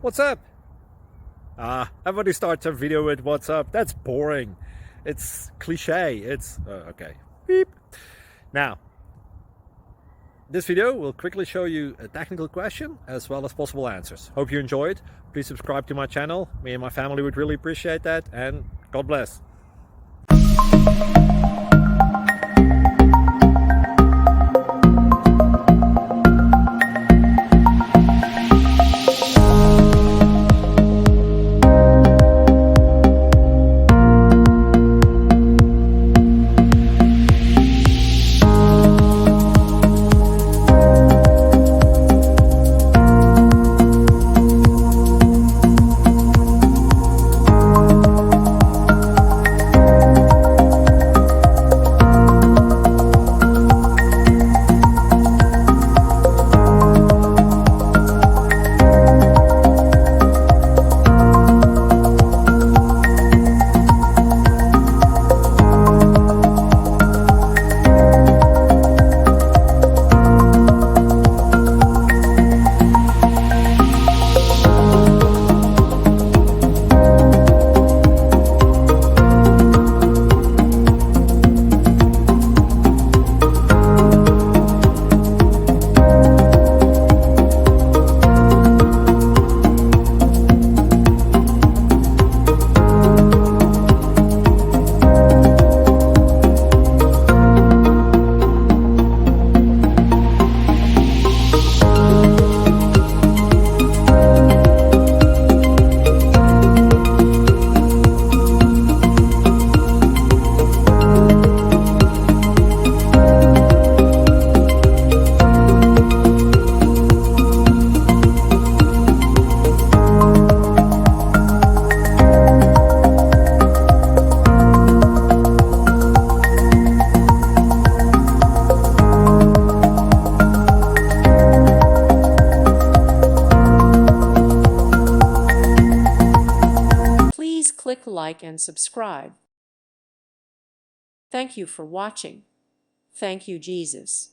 What's up? Everybody starts a video with what's up. That's boring. It's cliche. It's okay. Beep. Now, this video will quickly show you a technical question as well as possible answers. Hope you enjoyed. Please subscribe to my channel. Me and my family would really appreciate that, and God bless. Please click like and subscribe. Thank you for watching. Thank you, Jesus.